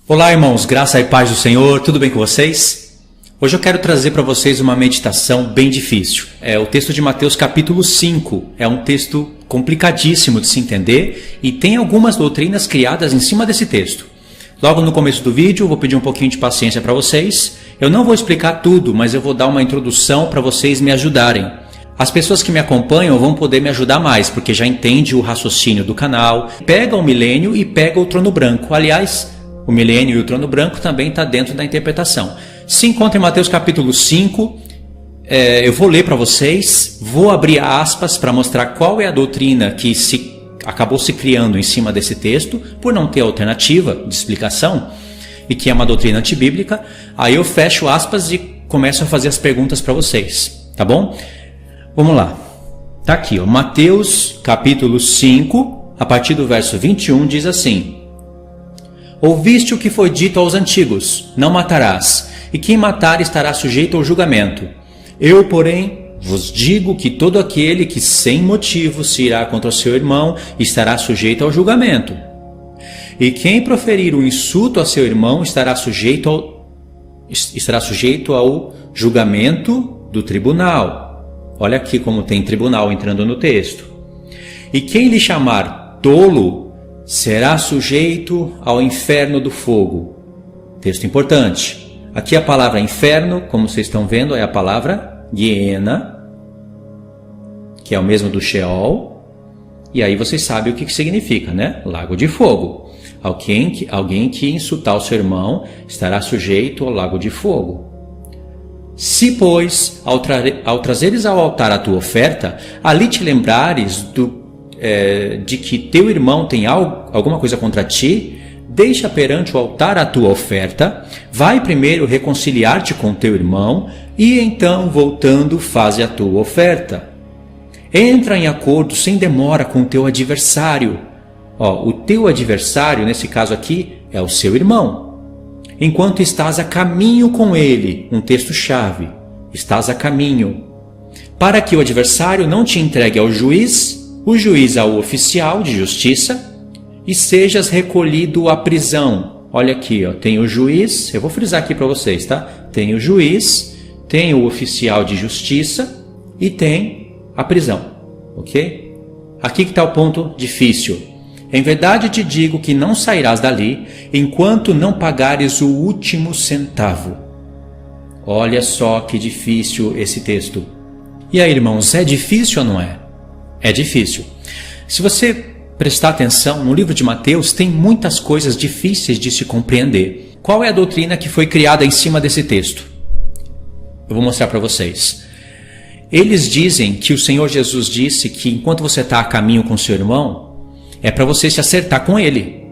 Olá, irmãos, graça e paz do Senhor, tudo bem com vocês? Hoje eu quero trazer para vocês uma meditação bem difícil. É o texto de Mateus capítulo 5, é um texto complicadíssimo de se entender e tem algumas doutrinas criadas em cima desse texto. Logo no começo do vídeo eu vou pedir um pouquinho de paciência para vocês. Eu não vou explicar tudo, mas eu vou dar uma introdução para vocês me ajudarem. As pessoas que me acompanham vão poder me ajudar mais, porque já entende o raciocínio do canal. Pega o milênio e pega o trono branco. Aliás, o milênio e o trono branco também está dentro da interpretação. Se encontra em Mateus capítulo 5, eu vou ler para vocês, vou abrir aspas para mostrar qual é a doutrina que acabou se criando em cima desse texto, por não ter alternativa de explicação, e que é uma doutrina antibíblica. Aí eu fecho aspas e começo a fazer as perguntas para vocês, tá bom? Vamos lá. Tá aqui, ó, Mateus capítulo 5, a partir do verso 21, diz assim: Ouviste o que foi dito aos antigos, não matarás, e quem matar estará sujeito ao julgamento. Eu, porém, vos digo que todo aquele que sem motivo se irá contra o seu irmão estará sujeito ao julgamento. E quem proferir um insulto a seu irmão estará sujeito ao julgamento do tribunal. Olha aqui como tem tribunal entrando no texto. E quem lhe chamar tolo será sujeito ao inferno do fogo. Texto importante. Aqui a palavra inferno, como vocês estão vendo, é a palavra Guiena, que é o mesmo do Sheol. E aí vocês sabem o que significa, né? Lago de fogo. Alguém que insultar o seu irmão estará sujeito ao lago de fogo. Se, pois, ao trazeres ao altar a tua oferta, ali te lembrares de que teu irmão tem alguma coisa contra ti, deixa perante o altar a tua oferta, vai primeiro reconciliar-te com teu irmão, e então, voltando, faze a tua oferta. Entra em acordo sem demora com o teu adversário. O teu adversário, nesse caso aqui, é o seu irmão. Enquanto estás a caminho com ele, um texto-chave, estás a caminho, para que o adversário não te entregue ao juiz, o juiz ao oficial de justiça, e sejas recolhido à prisão. Olha aqui, tem o juiz, eu vou frisar aqui para vocês, tá? Tem o juiz, tem o oficial de justiça e tem a prisão, ok? Aqui que está o ponto difícil. Em verdade te digo que não sairás dali enquanto não pagares o último centavo. Olha só que difícil esse texto. E aí, irmãos, é difícil ou não é? É difícil. Se você prestar atenção, no livro de Mateus tem muitas coisas difíceis de se compreender. Qual é a doutrina que foi criada em cima desse texto? Eu vou mostrar para vocês. Eles dizem que o Senhor Jesus disse que enquanto você está a caminho com seu irmão, é para você se acertar com ele.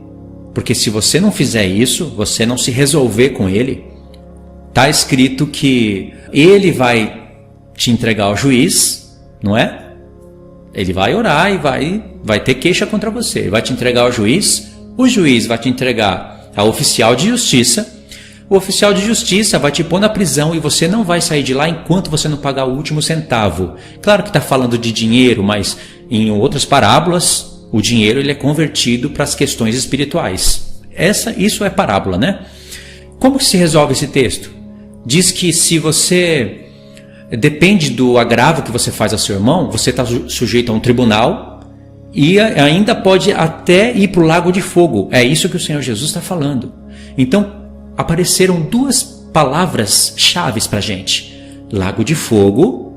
Porque se você não fizer isso, você não se resolver com ele, está escrito que ele vai te entregar ao juiz, não é? Ele vai orar e vai ter queixa contra você. Ele vai te entregar ao juiz, o juiz vai te entregar ao oficial de justiça, o oficial de justiça vai te pôr na prisão e você não vai sair de lá enquanto você não pagar o último centavo. Claro que está falando de dinheiro, mas em outras parábolas, o dinheiro ele é convertido para as questões espirituais. Isso é parábola, né? Como que se resolve esse texto? Diz que se você... Depende do agravo que você faz ao seu irmão, você está sujeito a um tribunal e ainda pode até ir para o lago de fogo. É isso que o Senhor Jesus está falando. Então, apareceram duas palavras chaves para a gente. Lago de fogo,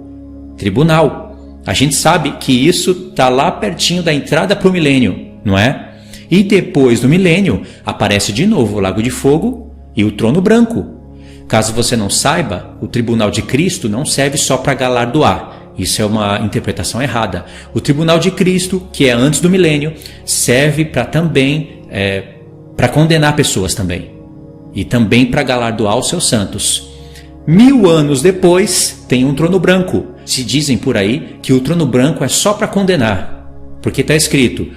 tribunal. A gente sabe que isso está lá pertinho da entrada para o milênio, não é? E depois do milênio, aparece de novo o lago de fogo e o trono branco. Caso você não saiba, o tribunal de Cristo não serve só para galardoar. Isso é uma interpretação errada. O tribunal de Cristo, que é antes do milênio, serve para também para condenar pessoas também. E também para galardoar os seus santos. 1000 anos depois, tem um trono branco. Se dizem por aí que o trono branco é só para condenar. Porque está escrito,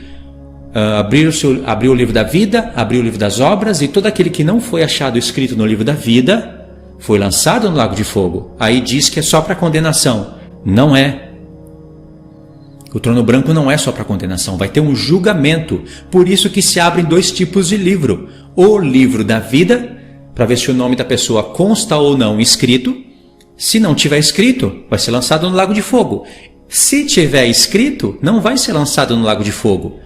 abriu o livro da vida, abriu o livro das obras, e todo aquele que não foi achado escrito no livro da vida foi lançado no lago de fogo. Aí diz que é só para condenação. Não é. O trono branco não é só para condenação, vai ter um julgamento. Por isso que se abrem 2 tipos de livro. O livro da vida, para ver se o nome da pessoa consta ou não escrito. Se não tiver escrito, vai ser lançado no lago de fogo. Se tiver escrito, não vai ser lançado no lago de fogo.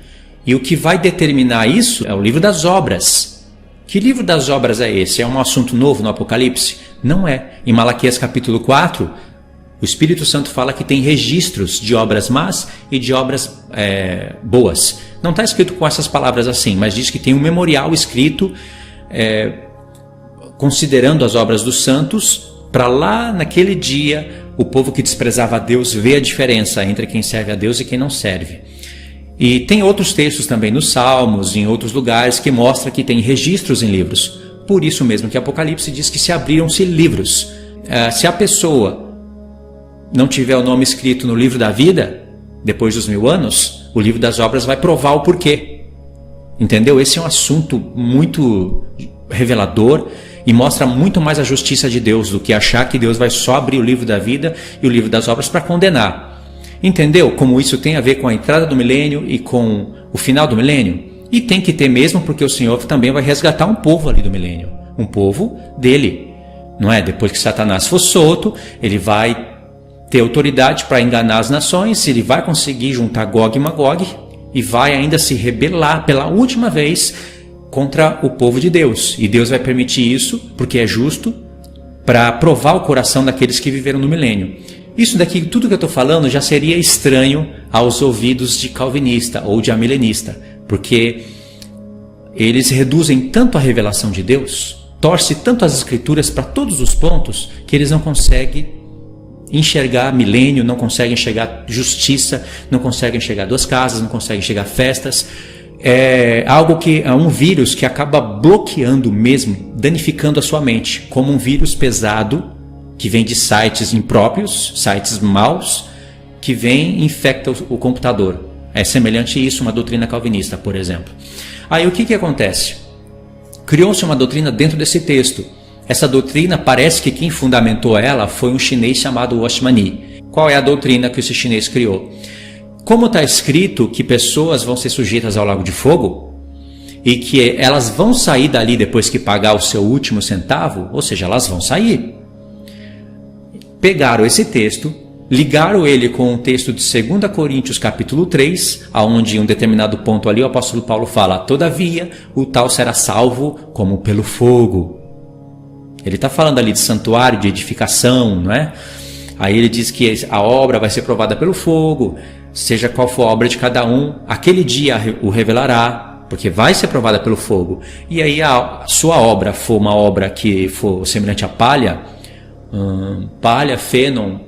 E o que vai determinar isso é o livro das obras. Que livro das obras é esse? É um assunto novo no Apocalipse? Não é. Em Malaquias capítulo 4, o Espírito Santo fala que tem registros de obras más e de obras boas. Não está escrito com essas palavras assim, mas diz que tem um memorial escrito considerando as obras dos santos, para lá naquele dia o povo que desprezava a Deus ver a diferença entre quem serve a Deus e quem não serve. E tem outros textos também nos Salmos, em outros lugares, que mostra que tem registros em livros. Por isso mesmo que Apocalipse diz que se abriram-se livros. Se a pessoa não tiver o nome escrito no livro da vida, depois dos 1000 anos, o livro das obras vai provar o porquê. Entendeu? Esse é um assunto muito revelador e mostra muito mais a justiça de Deus do que achar que Deus vai só abrir o livro da vida e o livro das obras para condenar. Entendeu como isso tem a ver com a entrada do milênio e com o final do milênio? E tem que ter mesmo, porque o Senhor também vai resgatar um povo ali do milênio. Um povo dele. Não é? Depois que Satanás for solto, ele vai ter autoridade para enganar as nações, ele vai conseguir juntar Gog e Magog e vai ainda se rebelar pela última vez contra o povo de Deus. E Deus vai permitir isso, porque é justo, para provar o coração daqueles que viveram no milênio. Isso daqui, tudo que eu estou falando, já seria estranho aos ouvidos de calvinista ou de amilenista, porque eles reduzem tanto a revelação de Deus, torce tanto as escrituras para todos os pontos, que eles não conseguem enxergar milênio, não conseguem enxergar justiça, não conseguem enxergar 2 casas, não conseguem enxergar festas. É algo que é um vírus que acaba bloqueando mesmo, danificando a sua mente, como um vírus pesado que vem de sites impróprios, sites maus, que vem e infecta o computador. É semelhante a isso, uma doutrina calvinista, por exemplo. Aí o que acontece? Criou-se uma doutrina dentro desse texto. Essa doutrina, parece que quem fundamentou ela foi um chinês chamado Washmani. Qual é a doutrina que esse chinês criou? Como está escrito que pessoas vão ser sujeitas ao lago de fogo, e que elas vão sair dali depois que pagar o seu último centavo, ou seja, elas vão sair. Pegaram esse texto, ligaram ele com um texto de 2 Coríntios capítulo 3, onde em um determinado ponto ali o apóstolo Paulo fala: todavia o tal será salvo como pelo fogo. Ele está falando ali de santuário, de edificação, não é? Aí ele diz que a obra vai ser provada pelo fogo, seja qual for a obra de cada um, aquele dia o revelará, porque vai ser provada pelo fogo. E aí a sua obra for uma obra que for semelhante a palha, fênon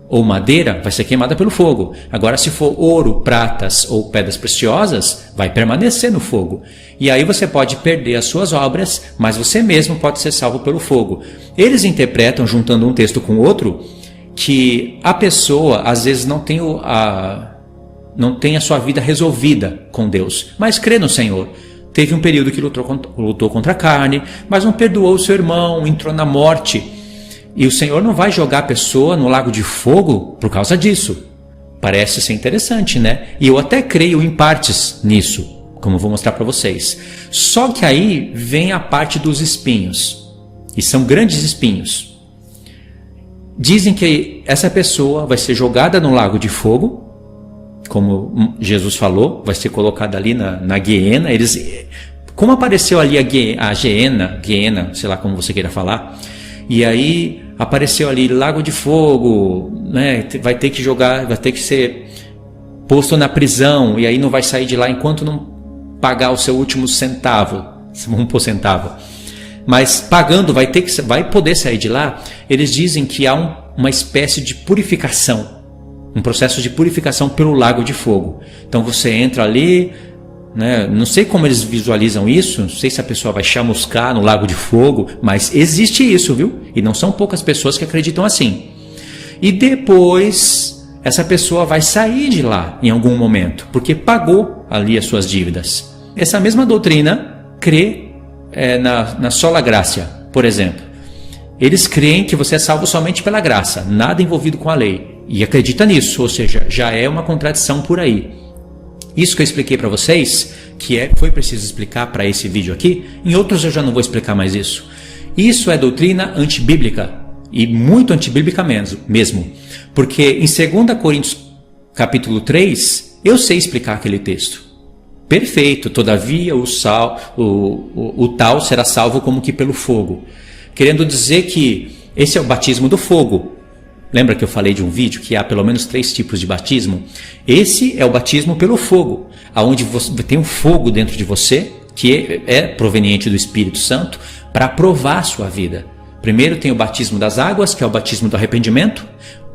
ou madeira, vai ser queimada pelo fogo. Agora, se for ouro, pratas ou pedras preciosas, vai permanecer no fogo. E aí você pode perder as suas obras, mas você mesmo pode ser salvo pelo fogo. Eles interpretam, juntando um texto com outro, que a pessoa às vezes não tem a sua vida resolvida com Deus, mas crê no Senhor. Teve um período que lutou contra a carne, mas não perdoou o seu irmão, entrou na morte. E o Senhor não vai jogar a pessoa no lago de fogo por causa disso. Parece ser interessante, né? E eu até creio em partes nisso, como eu vou mostrar para vocês. Só que aí vem a parte dos espinhos. E são grandes espinhos. Dizem que essa pessoa vai ser jogada no lago de fogo, como Jesus falou, vai ser colocada ali na Guiena. Como apareceu ali a Guiena, sei lá como você queira falar, e aí apareceu ali lago de fogo, né? Vai ter que ser posto na prisão, e aí não vai sair de lá enquanto não pagar o seu último centavo, vamos pôr centavo. Mas pagando vai poder sair de lá. Eles dizem que há uma espécie de purificação, um processo de purificação pelo lago de fogo. Então você entra ali, né? Não sei como eles visualizam isso, não sei se a pessoa vai chamuscar no lago de fogo, mas existe isso, viu? E não são poucas pessoas que acreditam assim. E depois essa pessoa vai sair de lá em algum momento, porque pagou ali as suas dívidas. Essa mesma doutrina crê na sola gracia, por exemplo. Eles creem que você é salvo somente pela graça, nada envolvido com a lei. e acredita nisso, ou seja, já é uma contradição por aí. Isso que eu expliquei para vocês, foi preciso explicar para esse vídeo aqui, em outros eu já não vou explicar mais isso. Isso é doutrina antibíblica, e muito antibíblica mesmo, porque em 2 Coríntios capítulo 3, eu sei explicar aquele texto. Perfeito, todavia o tal será salvo como que pelo fogo. Querendo dizer que esse é o batismo do fogo. Lembra que eu falei de um vídeo que há pelo menos 3 tipos de batismo? Esse é o batismo pelo fogo, onde tem um fogo dentro de você, que é proveniente do Espírito Santo, para provar a sua vida. Primeiro tem o batismo das águas, que é o batismo do arrependimento.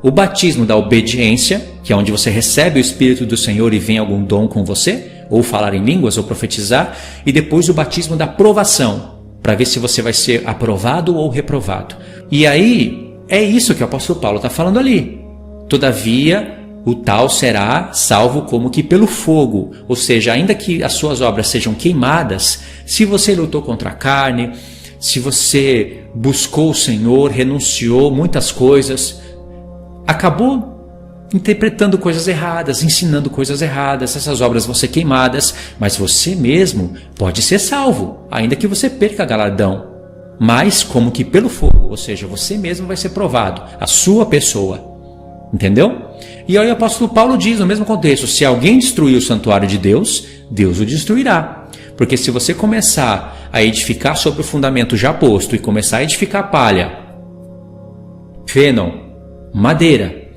O batismo da obediência, que é onde você recebe o Espírito do Senhor e vem algum dom com você, ou falar em línguas, ou profetizar. E depois o batismo da provação, para ver se você vai ser aprovado ou reprovado. E aí, é isso que o apóstolo Paulo está falando ali. Todavia, o tal será salvo como que pelo fogo. Ou seja, ainda que as suas obras sejam queimadas, se você lutou contra a carne, se você buscou o Senhor, renunciou muitas coisas, acabou interpretando coisas erradas, ensinando coisas erradas, essas obras vão ser queimadas, mas você mesmo pode ser salvo, ainda que você perca galardão, mas como que pelo fogo, ou seja, você mesmo vai ser provado, a sua pessoa, entendeu? E aí o apóstolo Paulo diz no mesmo contexto, se alguém destruir o santuário de Deus, Deus o destruirá, porque se você começar a edificar sobre o fundamento já posto e começar a edificar palha, feno, madeira,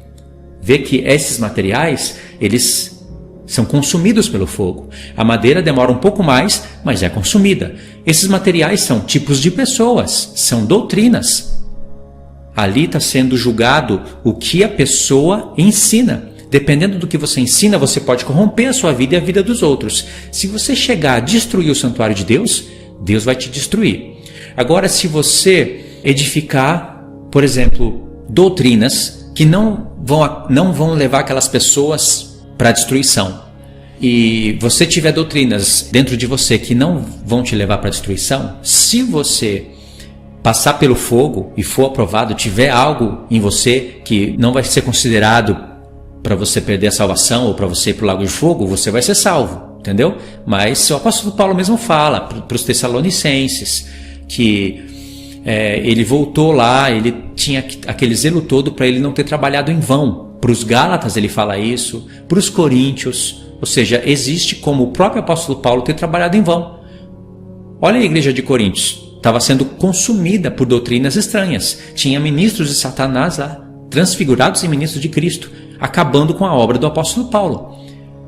vê que esses materiais, eles são consumidos pelo fogo. A madeira demora um pouco mais, mas é consumida. Esses materiais são tipos de pessoas, são doutrinas. Ali está sendo julgado o que a pessoa ensina. Dependendo do que você ensina, você pode corromper a sua vida e a vida dos outros. Se você chegar a destruir o santuário de Deus, Deus vai te destruir. Agora, se você edificar, por exemplo, doutrinas que não vão levar aquelas pessoas para a destruição, e você tiver doutrinas dentro de você que não vão te levar para a destruição, se você passar pelo fogo e for aprovado, tiver algo em você que não vai ser considerado para você perder a salvação ou para você ir para o lago de fogo, você vai ser salvo, entendeu? Mas o apóstolo Paulo mesmo fala para os Tessalonicenses que ele voltou lá, ele tinha aquele zelo todo para ele não ter trabalhado em vão. Para os Gálatas ele fala isso, para os Coríntios, ou seja, existe como o próprio apóstolo Paulo ter trabalhado em vão. Olha a igreja de Coríntios, estava sendo consumida por doutrinas estranhas, tinha ministros de Satanás lá, transfigurados em ministros de Cristo, acabando com a obra do apóstolo Paulo.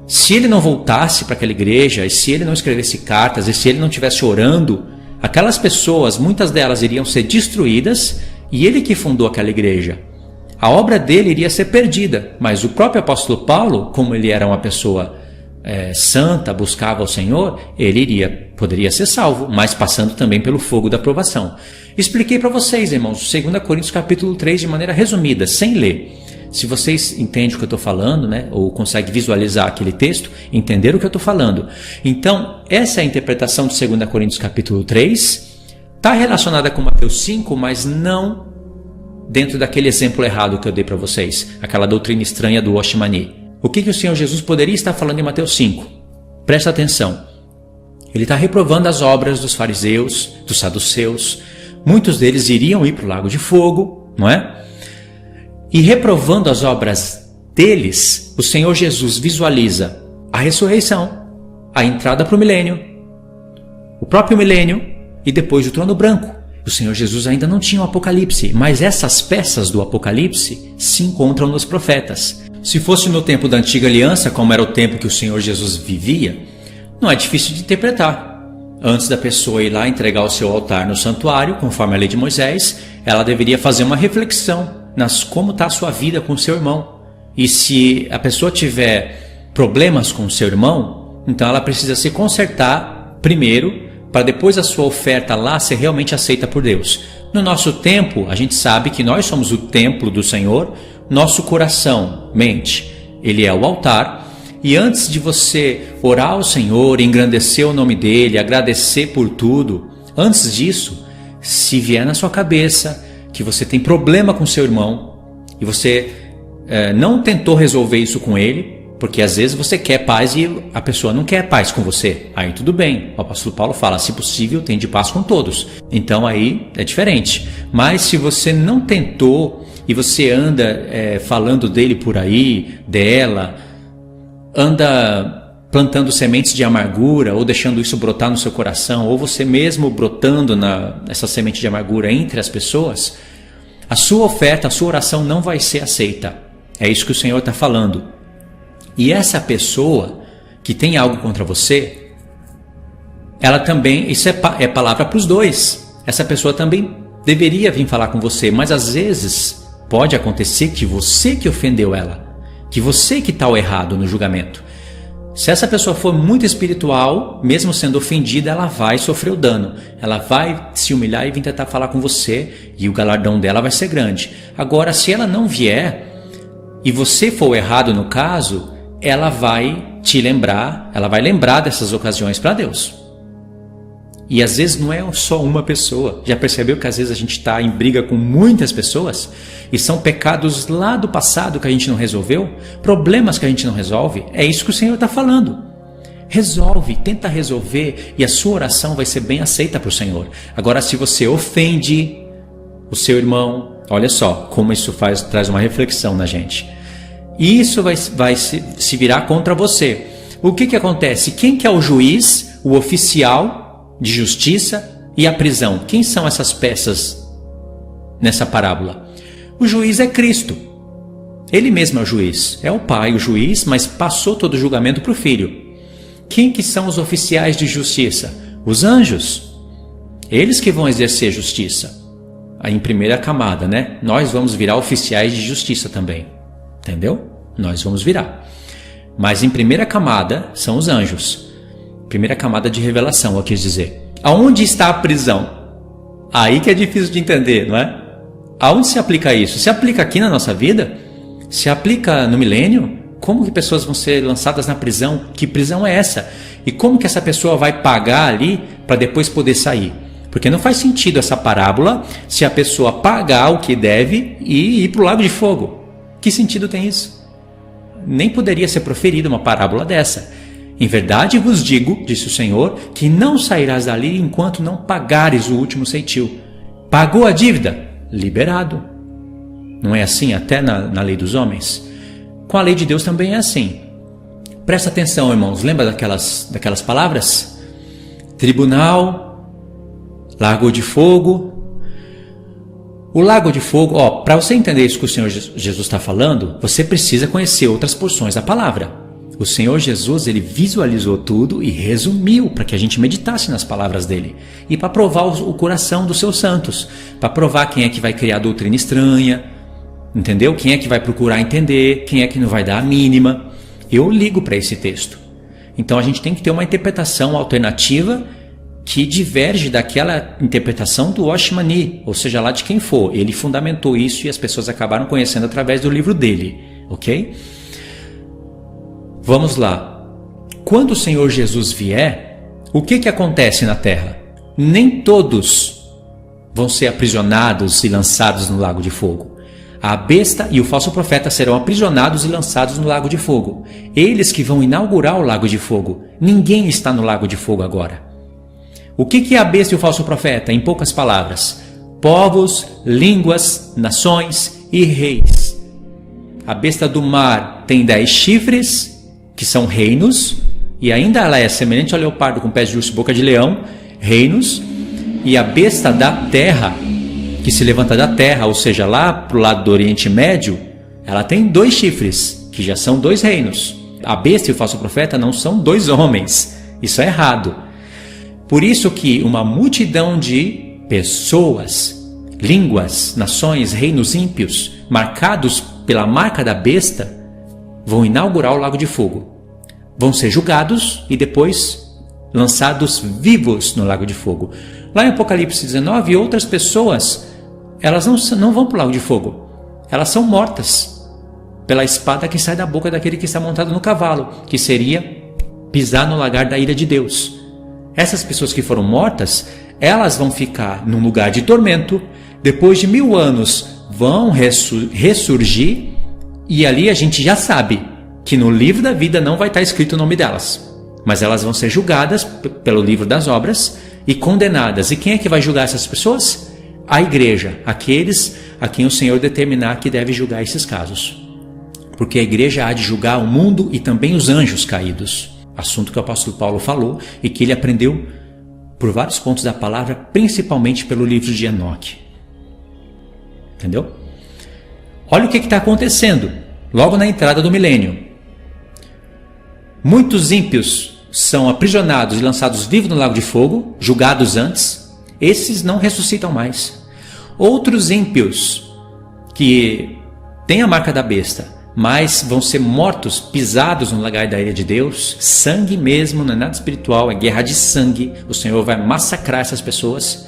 Se ele não voltasse para aquela igreja, e se ele não escrevesse cartas, e se ele não estivesse orando, aquelas pessoas, muitas delas iriam ser destruídas, e ele que fundou aquela igreja. A obra dele iria ser perdida, mas o próprio apóstolo Paulo, como ele era uma pessoa santa, buscava o Senhor, ele poderia ser salvo, mas passando também pelo fogo da provação. Expliquei para vocês, irmãos, 2 Coríntios capítulo 3 de maneira resumida, sem ler. Se vocês entendem o que eu estou falando, né, ou conseguem visualizar aquele texto, entender o que eu estou falando. Então, essa é a interpretação de 2 Coríntios capítulo 3, está relacionada com Mateus 5, mas não dentro daquele exemplo errado que eu dei para vocês, aquela doutrina estranha do Oshimani. O que o Senhor Jesus poderia estar falando em Mateus 5? Presta atenção. Ele está reprovando as obras dos fariseus, dos saduceus. Muitos deles iriam ir para o lago de fogo, não é? E reprovando as obras deles, o Senhor Jesus visualiza a ressurreição, a entrada para o milênio, o próprio milênio e depois o trono branco. O Senhor Jesus ainda não tinha o Apocalipse, mas essas peças do Apocalipse se encontram nos profetas. Se fosse no tempo da antiga aliança, como era o tempo que o Senhor Jesus vivia, não é difícil de interpretar. Antes da pessoa ir lá entregar o seu altar no santuário, conforme a lei de Moisés, ela deveria fazer uma reflexão como está a sua vida com o seu irmão. E se a pessoa tiver problemas com o seu irmão, então ela precisa se consertar primeiro, para depois a sua oferta lá ser realmente aceita por Deus. No nosso tempo, a gente sabe que nós somos o templo do Senhor, nosso coração, mente, ele é o altar, e antes de você orar ao Senhor, engrandecer o nome dele, agradecer por tudo, antes disso, se vier na sua cabeça que você tem problema com seu irmão, e você não tentou resolver isso com ele, porque às vezes você quer paz e a pessoa não quer paz com você. Aí tudo bem. O apóstolo Paulo fala, se possível, tende paz com todos. Então aí é diferente. Mas se você não tentou e você anda falando dele por aí, dela, anda plantando sementes de amargura ou deixando isso brotar no seu coração, ou você mesmo brotando essa semente de amargura entre as pessoas, a sua oferta, a sua oração não vai ser aceita. É isso que o Senhor está falando. E essa pessoa que tem algo contra você, ela também, isso é palavra para os dois. Essa pessoa também deveria vir falar com você, mas às vezes pode acontecer que você que ofendeu ela, que você que está errado no julgamento. Se essa pessoa for muito espiritual, mesmo sendo ofendida, ela vai sofrer o dano. Ela vai se humilhar e vir tentar falar com você, e o galardão dela vai ser grande. Agora, se ela não vier, e você for o errado no caso, ela vai te lembrar, ela vai lembrar dessas ocasiões para Deus. E às vezes não é só uma pessoa. Já percebeu que às vezes a gente está em briga com muitas pessoas? E são pecados lá do passado que a gente não resolveu? Problemas que a gente não resolve? É isso que o Senhor está falando. Resolve, tenta resolver e a sua oração vai ser bem aceita para o Senhor. Agora, se você ofende o seu irmão, olha só como isso traz uma reflexão na gente. E isso vai se virar contra você. O que acontece? Quem que é o juiz, o oficial de justiça e a prisão? Quem são essas peças nessa parábola? O juiz é Cristo. Ele mesmo é o juiz. É o Pai, o juiz, mas passou todo o julgamento para o Filho. Quem que são os oficiais de justiça? Os anjos. Eles que vão exercer justiça. Aí em primeira camada, né? Nós vamos virar oficiais de justiça também. Entendeu? Nós vamos virar. Mas em primeira camada são os anjos. Primeira camada de revelação, eu quis dizer. Aonde está a prisão? Aí que é difícil de entender, não é? Aonde se aplica isso? Se aplica aqui na nossa vida? Se aplica no milênio? Como que pessoas vão ser lançadas na prisão? Que prisão é essa? E como que essa pessoa vai pagar ali para depois poder sair? Porque não faz sentido essa parábola se a pessoa pagar o que deve e ir para o lago de fogo. Que sentido tem isso? Nem poderia ser proferida uma parábola dessa. Em verdade vos digo, disse o Senhor, que não sairás dali enquanto não pagares o último ceitil. Pagou a dívida? Liberado. Não é assim até na lei dos homens? Com a lei de Deus também é assim. Presta atenção, irmãos. Lembra daquelas palavras? Tribunal, lago de fogo. O lago de fogo, para você entender isso que o Senhor Jesus está falando, você precisa conhecer outras porções da palavra. O Senhor Jesus, ele visualizou tudo e resumiu para que a gente meditasse nas palavras dele. E para provar o coração dos seus santos. Para provar quem é que vai criar doutrina estranha. Entendeu? Quem é que vai procurar entender, quem é que não vai dar a mínima. Eu ligo para esse texto. Então a gente tem que ter uma interpretação alternativa que diverge daquela interpretação do Oshmani, ou seja, lá de quem for. Ele fundamentou isso e as pessoas acabaram conhecendo através do livro dele, ok? Vamos lá. Quando o Senhor Jesus vier, o que acontece na terra? Nem todos vão ser aprisionados e lançados no lago de fogo. A besta e o falso profeta serão aprisionados e lançados no lago de fogo. Eles que vão inaugurar o lago de fogo. Ninguém está no lago de fogo agora. O que é a besta e o falso profeta? Em poucas palavras: povos, línguas, nações e reis. A besta do mar tem 10 chifres, que são reinos, e ainda ela é semelhante ao leopardo com pés de urso e boca de leão, reinos. E a besta da terra, que se levanta da terra, ou seja, lá para o lado do Oriente Médio, ela tem 2 chifres, que já são 2 reinos. A besta e o falso profeta não são 2 homens. Isso é errado. Por isso que uma multidão de pessoas, línguas, nações, reinos ímpios, marcados pela marca da besta, vão inaugurar o lago de fogo. Vão ser julgados e depois lançados vivos no lago de fogo. Lá em Apocalipse 19, outras pessoas, elas não vão para o lago de fogo. Elas são mortas pela espada que sai da boca daquele que está montado no cavalo, que seria pisar no lagar da ira de Deus. Essas pessoas que foram mortas, elas vão ficar num lugar de tormento, depois de 1000 anos vão ressurgir E ali a gente já sabe que no livro da vida não vai estar escrito o nome delas. Mas elas vão ser julgadas pelo livro das obras e condenadas. E quem é que vai julgar essas pessoas? A igreja, aqueles a quem o Senhor determinar que deve julgar esses casos. Porque a igreja há de julgar o mundo e também os anjos caídos. Assunto que o apóstolo Paulo falou e que ele aprendeu por vários pontos da palavra, principalmente pelo livro de Enoque. Entendeu? Olha o que está acontecendo logo na entrada do milênio. Muitos ímpios são aprisionados e lançados vivos no lago de fogo, julgados antes. Esses não ressuscitam mais. Outros ímpios que têm a marca da besta, mas vão ser mortos, pisados no lagar da ira de Deus. Sangue mesmo, não é nada espiritual, é guerra de sangue. O Senhor vai massacrar essas pessoas.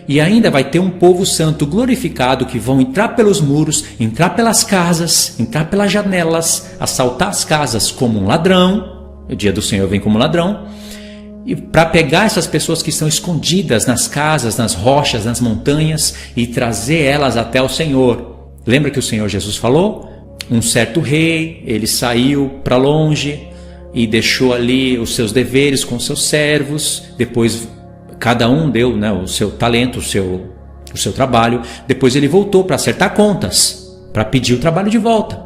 E ainda vai ter um povo santo glorificado que vão entrar pelos muros, entrar pelas casas, entrar pelas janelas, assaltar as casas como um ladrão. O dia do Senhor vem como ladrão. E para pegar essas pessoas que estão escondidas nas casas, nas rochas, nas montanhas e trazer elas até o Senhor. Lembra que o Senhor Jesus falou? Um certo rei, ele saiu para longe e deixou ali os seus deveres com os seus servos. Depois cada um deu, né, o seu talento, o seu trabalho. Depois ele voltou para acertar contas, para pedir o trabalho de volta.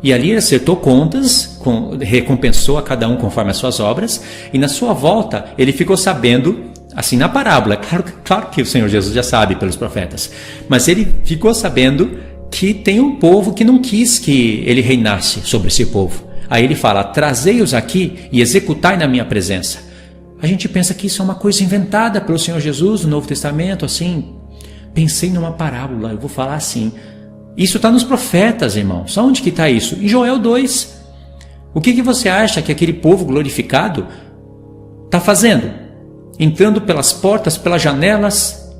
E ali ele acertou contas, recompensou a cada um conforme as suas obras. E na sua volta ele ficou sabendo, assim na parábola, claro que o Senhor Jesus já sabe pelos profetas, mas ele ficou sabendo que tem um povo que não quis que ele reinasse sobre esse povo. Aí ele fala: trazei-os aqui e executai na minha presença. A gente pensa que isso é uma coisa inventada pelo Senhor Jesus no Novo Testamento, assim. Pensei numa parábola, eu vou falar assim. Isso está nos profetas, irmãos. Onde que está isso? Em Joel 2. O que você acha que aquele povo glorificado está fazendo? Entrando pelas portas, pelas janelas.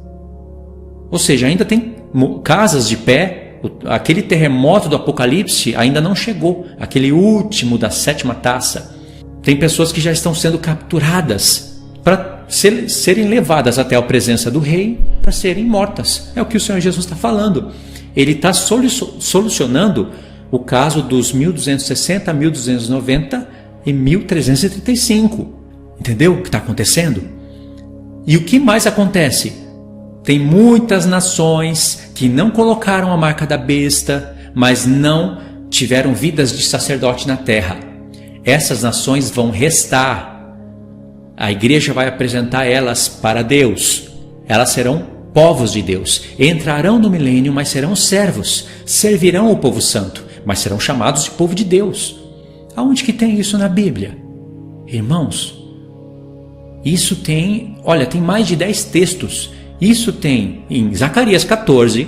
Ou seja, ainda tem casas de pé. Aquele terremoto do Apocalipse ainda não chegou. Aquele último da 7ª taça. Tem pessoas que já estão sendo capturadas para serem levadas até a presença do rei para serem mortas. É o que o Senhor Jesus está falando. Ele está solucionando o caso dos 1260, 1290 e 1335. Entendeu o que está acontecendo? E o que mais acontece? Tem muitas nações que não colocaram a marca da besta, mas não tiveram vidas de sacerdote na terra. Essas nações vão restar. A igreja vai apresentar elas para Deus. Elas serão povos de Deus. Entrarão no milênio, mas serão servos. Servirão o povo santo, mas serão chamados de povo de Deus. Aonde que tem isso na Bíblia? Irmãos, isso tem, olha, tem mais de 10 textos. Isso tem em Zacarias 14,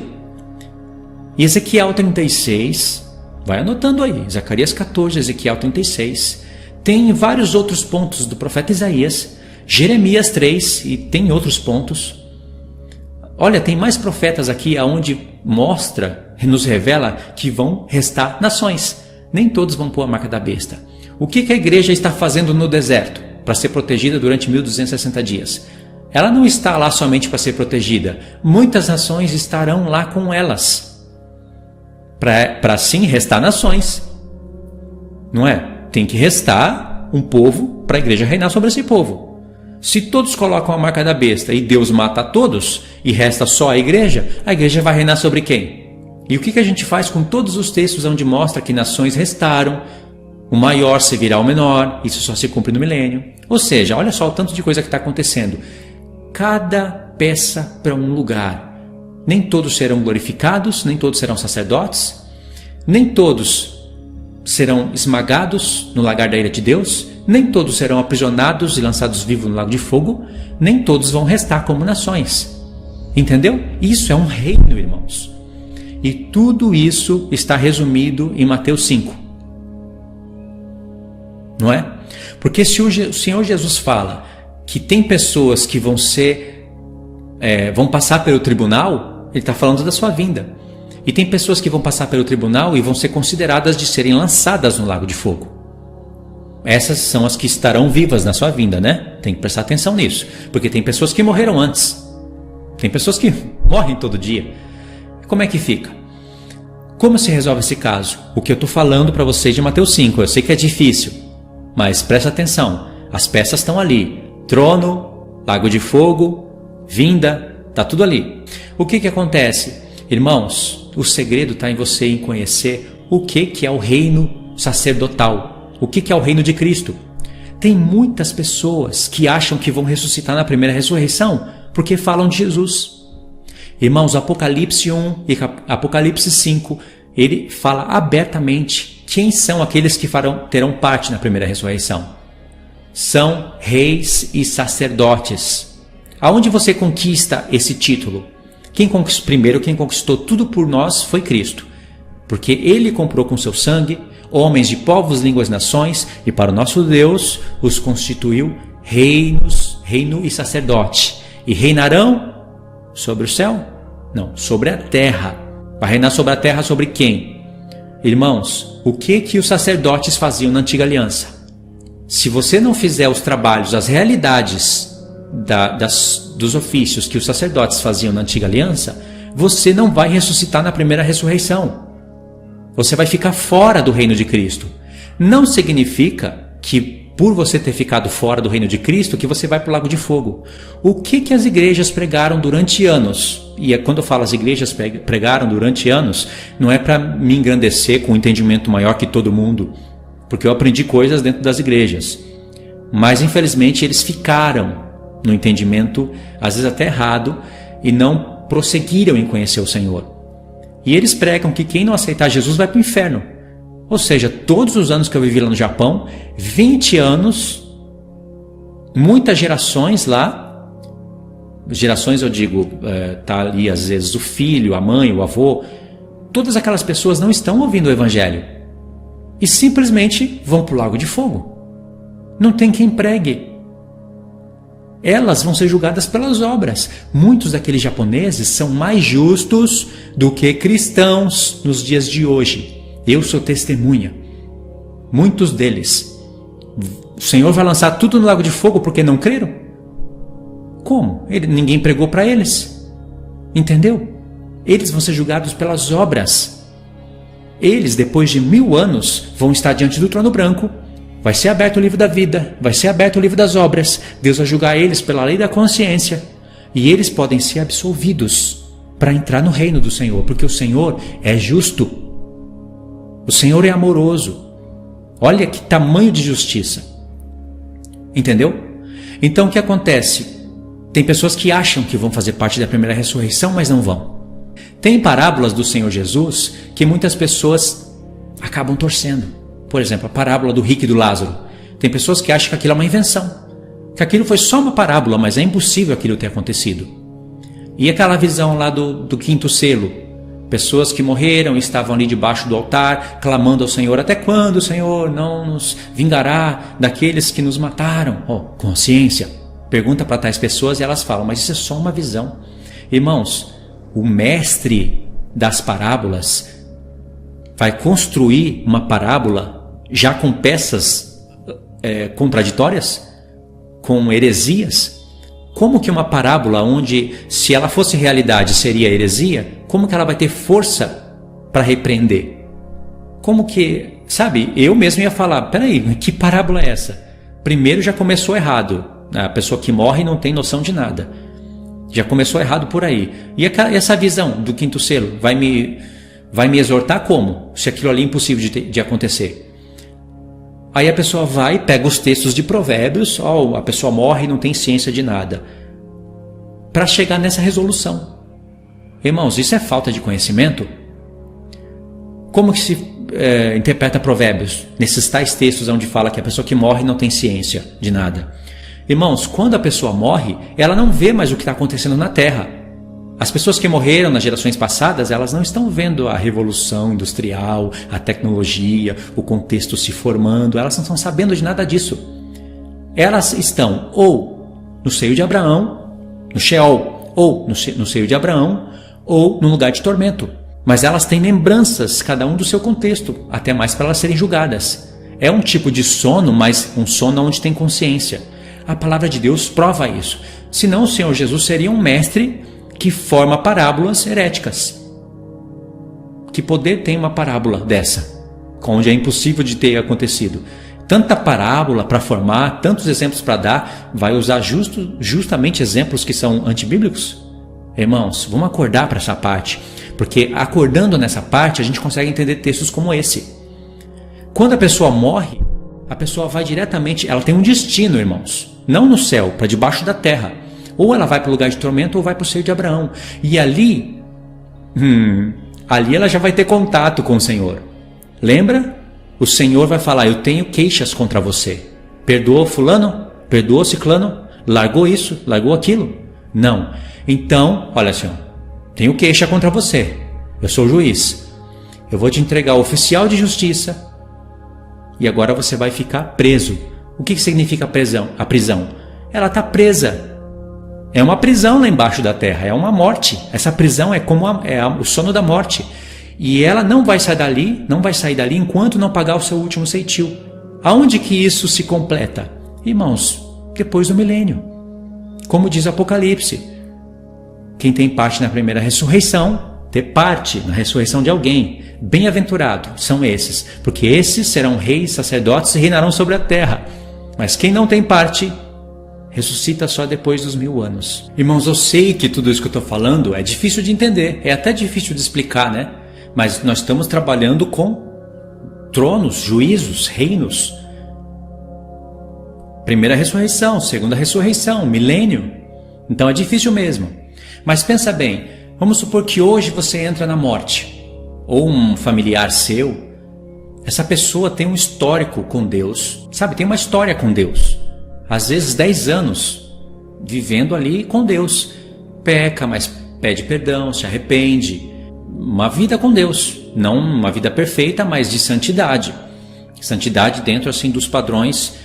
Ezequiel 36, vai anotando aí, Zacarias 14, Ezequiel 36, tem vários outros pontos do profeta Isaías, Jeremias 3 e tem outros pontos. Olha, tem mais profetas aqui aonde mostra, nos revela que vão restar nações. Nem todos vão pôr a marca da besta. O que a igreja está fazendo no deserto para ser protegida durante 1260 dias? Ela não está lá somente para ser protegida. Muitas nações estarão lá com elas. Para assim restar nações. Não é? Tem que restar um povo para a igreja reinar sobre esse povo. Se todos colocam a marca da besta e Deus mata a todos e resta só a igreja vai reinar sobre quem? E o que a gente faz com todos os textos onde mostra que nações restaram, o maior servirá ao menor, isso só se cumpre no milênio. Ou seja, olha só o tanto de coisa que está acontecendo. Cada peça para um lugar. Nem todos serão glorificados, nem todos serão sacerdotes, nem todos serão esmagados no lagar da ira de Deus, nem todos serão aprisionados e lançados vivos no lago de fogo, nem todos vão restar como nações. Entendeu? Isso é um reino, irmãos. E tudo isso está resumido em Mateus 5. Não é? Porque se o Senhor Jesus fala que tem pessoas que vão passar pelo tribunal, ele está falando da sua vinda. E tem pessoas que vão passar pelo tribunal e vão ser consideradas de serem lançadas no lago de fogo. Essas são as que estarão vivas na sua vinda, né? Tem que prestar atenção nisso. Porque tem pessoas que morreram antes. Tem pessoas que morrem todo dia. Como é que fica? Como se resolve esse caso? O que eu estou falando para vocês de Mateus 5, eu sei que é difícil, mas presta atenção, as peças estão ali, trono, lago de fogo, vinda, está tudo ali. O que acontece? Irmãos, o segredo está em você em conhecer o que é o reino sacerdotal, o que é o reino de Cristo. Tem muitas pessoas que acham que vão ressuscitar na primeira ressurreição porque falam de Jesus. Irmãos, Apocalipse 1 e Apocalipse 5, ele fala abertamente quem são aqueles que terão parte na primeira ressurreição. São reis e sacerdotes. Aonde você conquista esse título? Quem conquistou tudo por nós foi Cristo. Porque Ele comprou com seu sangue homens de povos, línguas, nações, e para o nosso Deus os constituiu reino e sacerdote. E reinarão sobre o céu? Não, sobre a terra. Vai reinar sobre a terra sobre quem? Irmãos, o que os sacerdotes faziam na antiga aliança? Se você não fizer os trabalhos, as realidades dos ofícios que os sacerdotes faziam na antiga aliança, você não vai ressuscitar na primeira ressurreição. Você vai ficar fora do reino de Cristo. Não significa que por você ter ficado fora do reino de Cristo, que você vai para o lago de fogo. O que as igrejas pregaram durante anos? E quando eu falo as igrejas pregaram durante anos, não é para me engrandecer com um entendimento maior que todo mundo, porque eu aprendi coisas dentro das igrejas. Mas infelizmente eles ficaram no entendimento, às vezes até errado, e não prosseguiram em conhecer o Senhor. E eles pregam que quem não aceitar Jesus vai para o inferno. Ou seja, todos os anos que eu vivi lá no Japão, 20 anos, muitas gerações lá, gerações eu digo, tá ali às vezes o filho, a mãe, o avô, todas aquelas pessoas não estão ouvindo o Evangelho. E simplesmente vão para o lago de fogo. Não tem quem pregue. Elas vão ser julgadas pelas obras. Muitos daqueles japoneses são mais justos do que cristãos nos dias de hoje. Eu sou testemunha. Muitos deles. O Senhor vai lançar tudo no lago de fogo porque não creram? Como? Ninguém pregou para eles. Entendeu? Eles vão ser julgados pelas obras. Eles, depois de 1000 anos, vão estar diante do trono branco. Vai ser aberto o livro da vida. Vai ser aberto o livro das obras. Deus vai julgar eles pela lei da consciência. E eles podem ser absolvidos para entrar no reino do Senhor. Porque o Senhor é justo. O Senhor é amoroso. Olha que tamanho de justiça. Entendeu? Então o que acontece? Tem pessoas que acham que vão fazer parte da primeira ressurreição, mas não vão. Tem parábolas do Senhor Jesus que muitas pessoas acabam torcendo. Por exemplo, a parábola do rico e do Lázaro. Tem pessoas que acham que aquilo é uma invenção. Que aquilo foi só uma parábola, mas é impossível aquilo ter acontecido. E aquela visão lá do quinto selo. Pessoas que morreram e estavam ali debaixo do altar, clamando ao Senhor, até quando o Senhor não nos vingará daqueles que nos mataram? Consciência. Pergunta para tais pessoas e elas falam, mas isso é só uma visão. Irmãos, o mestre das parábolas vai construir uma parábola já com peças contraditórias, com heresias. Como que uma parábola onde, se ela fosse realidade, seria heresia, como que ela vai ter força para repreender? Como que, sabe, eu mesmo ia falar, peraí, que parábola é essa? Primeiro já começou errado, a pessoa que morre não tem noção de nada. Já começou errado por aí. E essa visão do quinto selo vai me exortar como? Se aquilo ali é impossível de acontecer. Aí a pessoa vai, pega os textos de Provérbios, a pessoa morre e não tem ciência de nada, para chegar nessa resolução. Irmãos, isso é falta de conhecimento? Como que se interpreta Provérbios? Nesses tais textos onde fala que a pessoa que morre não tem ciência de nada. Irmãos, quando a pessoa morre, ela não vê mais o que está acontecendo na Terra. As pessoas que morreram nas gerações passadas, elas não estão vendo a revolução industrial, a tecnologia, o contexto se formando, elas não estão sabendo de nada disso. Elas estão ou no seio de Abraão, no Sheol, ou no seio de Abraão, ou no lugar de tormento. Mas elas têm lembranças, cada um do seu contexto, até mais para elas serem julgadas. É um tipo de sono, mas um sono onde tem consciência. A palavra de Deus prova isso. Senão o Senhor Jesus seria um mestre que forma parábolas heréticas, Que poder tem uma parábola dessa, onde é impossível de ter acontecido? Tanta parábola para formar, tantos exemplos para dar, vai usar justamente exemplos que são antibíblicos? Irmãos, vamos acordar para essa parte, porque acordando nessa parte a gente consegue entender textos como esse. Quando a pessoa morre, a pessoa vai diretamente, ela tem um destino, irmãos, não no céu, para debaixo da terra. Ou ela vai para o lugar de tormento ou vai para o seio de Abraão. E ali ela já vai ter contato com o Senhor. Lembra? O Senhor vai falar, eu tenho queixas contra você. Perdoou fulano? Perdoou ciclano? Largou isso? Largou aquilo? Não. Então, olha Senhor, tenho queixa contra você. Eu sou o juiz. Eu vou te entregar o oficial de justiça e agora você vai ficar preso. O que significa a prisão? Ela está presa. É uma prisão lá embaixo da terra, é uma morte. Essa prisão é como o sono da morte. E ela não vai sair dali enquanto não pagar o seu último ceitil. Aonde que isso se completa? Irmãos, depois do milênio. Como diz o Apocalipse, quem tem parte na primeira ressurreição, ter parte na ressurreição de alguém. Bem-aventurado são esses, porque esses serão reis, sacerdotes e reinarão sobre a terra. Mas quem não tem parte, ressuscita só depois dos 1000 anos. Irmãos, eu sei que tudo isso que eu estou falando é difícil de entender, é até difícil de explicar, né? Mas nós estamos trabalhando com tronos, juízos, reinos. Primeira ressurreição, segunda ressurreição, milênio. Então é difícil mesmo. Mas pensa bem, vamos supor que hoje você entra na morte, ou um familiar seu, essa pessoa tem um histórico com Deus, sabe? Tem uma história com Deus. Às vezes 10 anos vivendo ali com Deus. Peca, mas pede perdão, se arrepende. Uma vida com Deus, não uma vida perfeita, mas de santidade. Santidade dentro assim dos padrões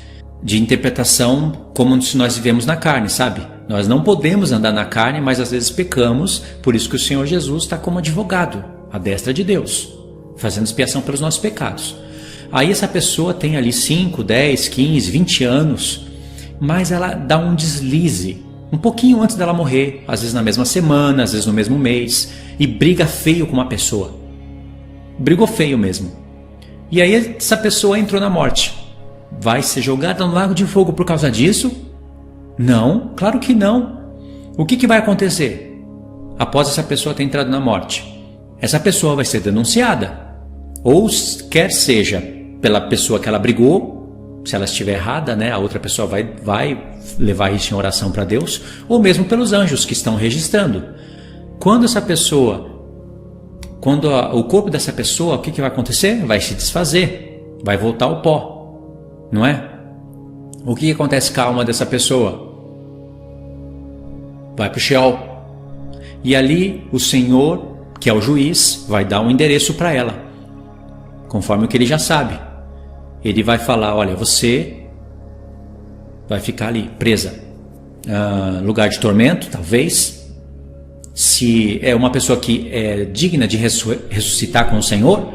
de interpretação como se nós vivemos na carne, sabe? Nós não podemos andar na carne, mas às vezes pecamos, por isso que o Senhor Jesus está como advogado, à destra de Deus, fazendo expiação pelos nossos pecados. Aí essa pessoa tem ali 5, 10, 15, 20 anos, mas ela dá um deslize, um pouquinho antes dela morrer, às vezes na mesma semana, às vezes no mesmo mês, e briga feio com uma pessoa. Brigou feio mesmo. E aí essa pessoa entrou na morte. Vai ser jogada no lago de fogo por causa disso? Não, claro que não. O que vai acontecer após essa pessoa ter entrado na morte? Essa pessoa vai ser denunciada. Ou quer seja pela pessoa que ela brigou, se ela estiver errada, né, a outra pessoa vai levar isso em oração para Deus, ou mesmo pelos anjos que estão registrando. Quando o corpo dessa pessoa, o que vai acontecer? Vai se desfazer, vai voltar ao pó, não é? O que acontece com a alma dessa pessoa? Vai para o Sheol. E ali o Senhor, que é o juiz, vai dar um endereço para ela, conforme o que ele já sabe. Ele vai falar, olha, você vai ficar ali, presa. Lugar de tormento, talvez. Se é uma pessoa que é digna de ressuscitar com o Senhor,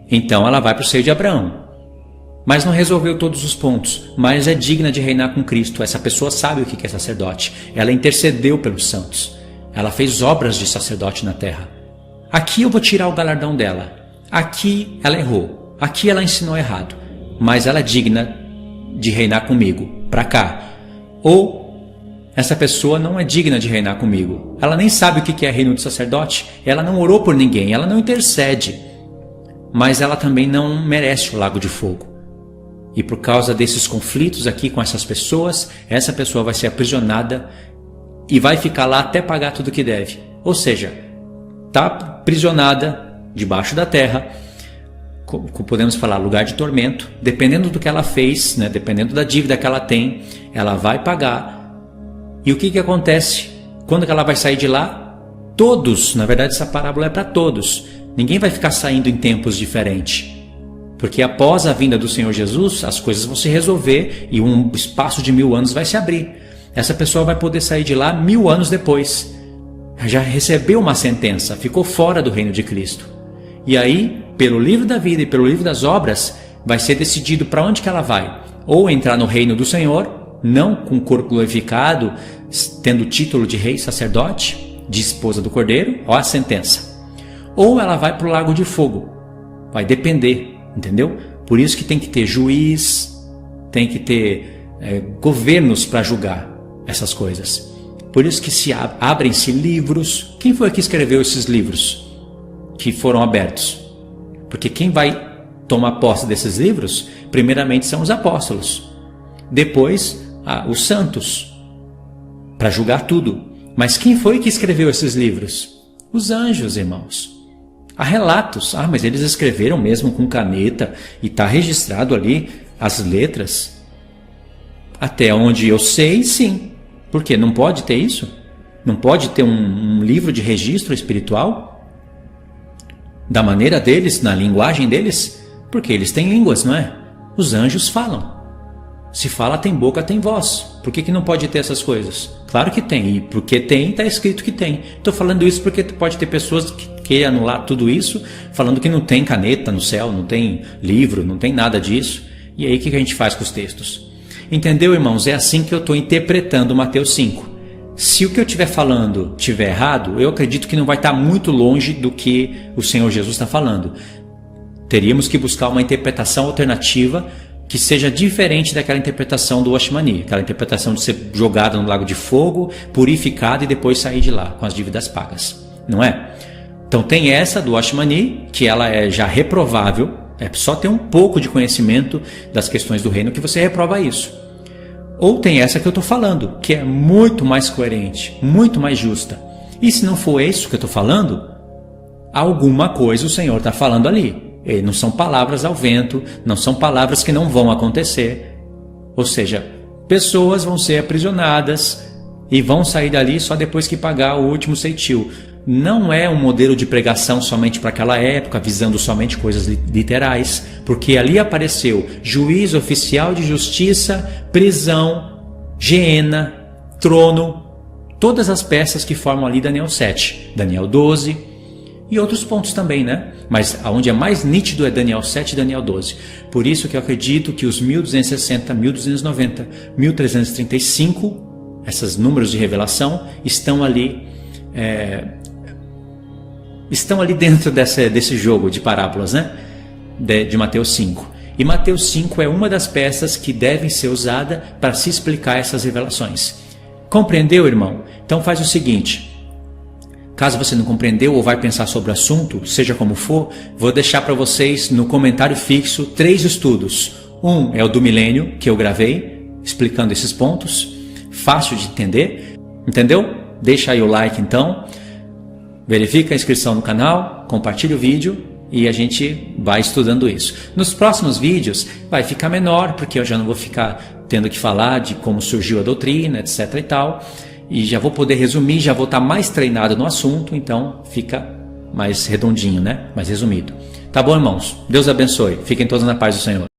então ela vai para o seio de Abraão. Mas não resolveu todos os pontos, mas é digna de reinar com Cristo. Essa pessoa sabe o que é sacerdote. Ela intercedeu pelos santos. Ela fez obras de sacerdote na terra. Aqui eu vou tirar o galardão dela. Aqui ela errou. Aqui ela ensinou errado. Mas ela é digna de reinar comigo. Para cá. Ou essa pessoa não é digna de reinar comigo. Ela nem sabe o que é reino de sacerdote. Ela não orou por ninguém. Ela não intercede. Mas ela também não merece o lago de fogo. E por causa desses conflitos aqui com essas pessoas, essa pessoa vai ser aprisionada e vai ficar lá até pagar tudo que deve. Ou seja, está aprisionada debaixo da terra, podemos falar lugar de tormento, dependendo do que ela fez, né, dependendo da dívida que ela tem, ela vai pagar. E o que acontece? Quando que ela vai sair de lá? Todos, na verdade essa parábola é para todos. Ninguém vai ficar saindo em tempos diferentes. Porque após a vinda do Senhor Jesus, as coisas vão se resolver e um espaço de 1000 anos vai se abrir. Essa pessoa vai poder sair de lá 1000 anos depois. Já recebeu uma sentença, ficou fora do reino de Cristo. E aí, pelo livro da vida e pelo livro das obras, vai ser decidido para onde que ela vai. Ou entrar no reino do Senhor, não com o corpo glorificado, tendo o título de rei sacerdote, de esposa do Cordeiro, ó a sentença. ou ela vai para o lago de fogo. Vai depender, entendeu? Por isso que tem que ter juiz, tem que ter governos para julgar essas coisas. Por isso que abrem-se livros. Quem foi que escreveu esses livros que foram abertos? Porque quem vai tomar posse desses livros, primeiramente são os apóstolos. Depois, os santos, para julgar tudo. Mas quem foi que escreveu esses livros? Os anjos, irmãos. Há relatos. Mas eles escreveram mesmo com caneta e está registrado ali as letras. Até onde eu sei, sim. Por quê? Não pode ter isso? Não pode ter um livro de registro espiritual? Da maneira deles, na linguagem deles? Porque eles têm línguas, não é? Os anjos falam. Se fala, tem boca, tem voz. Por que não pode ter essas coisas? Claro que tem. E porque tem, está escrito que tem. Estou falando isso porque pode ter pessoas que querem anular tudo isso, falando que não tem caneta no céu, não tem livro, não tem nada disso. E aí o que a gente faz com os textos? Entendeu, irmãos? É assim que eu estou interpretando Mateus 5. Se o que eu estiver falando estiver errado, eu acredito que não vai estar muito longe do que o Senhor Jesus está falando. Teríamos que buscar uma interpretação alternativa que seja diferente daquela interpretação do Washmani, aquela interpretação de ser jogado no lago de fogo, purificado e depois sair de lá com as dívidas pagas, não é? Então tem essa do Washmani, que ela é já reprovável, é só ter um pouco de conhecimento das questões do reino que você reprova isso. Ou tem essa que eu estou falando, que é muito mais coerente, muito mais justa. E se não for isso que eu estou falando, alguma coisa o Senhor está falando ali. E não são palavras ao vento, não são palavras que não vão acontecer. Ou seja, pessoas vão ser aprisionadas e vão sair dali só depois que pagar o último ceitil. Não é um modelo de pregação somente para aquela época, visando somente coisas literais, porque ali apareceu juiz, oficial de justiça, prisão, geena, trono, todas as peças que formam ali Daniel 7, Daniel 12 e outros pontos também, né? Mas onde é mais nítido é Daniel 7 e Daniel 12. Por isso que eu acredito que os 1260, 1290, 1335, esses números de revelação, estão ali dentro desse jogo de parábolas, né? De Mateus 5. E Mateus 5 é uma das peças que devem ser usada para se explicar essas revelações. Compreendeu, irmão? Então faz o seguinte. Caso você não compreendeu ou vai pensar sobre o assunto, seja como for, vou deixar para vocês no comentário fixo 3 estudos. Um é o do milênio, que eu gravei, explicando esses pontos. Fácil de entender. Entendeu? Deixa aí o like então. Verifica a inscrição no canal, compartilha o vídeo e a gente vai estudando isso. Nos próximos vídeos vai ficar menor, porque eu já não vou ficar tendo que falar de como surgiu a doutrina, etc e tal. E já vou poder resumir, já vou estar mais treinado no assunto, então fica mais redondinho, né? Mais resumido. Tá bom, irmãos? Deus abençoe. Fiquem todos na paz do Senhor.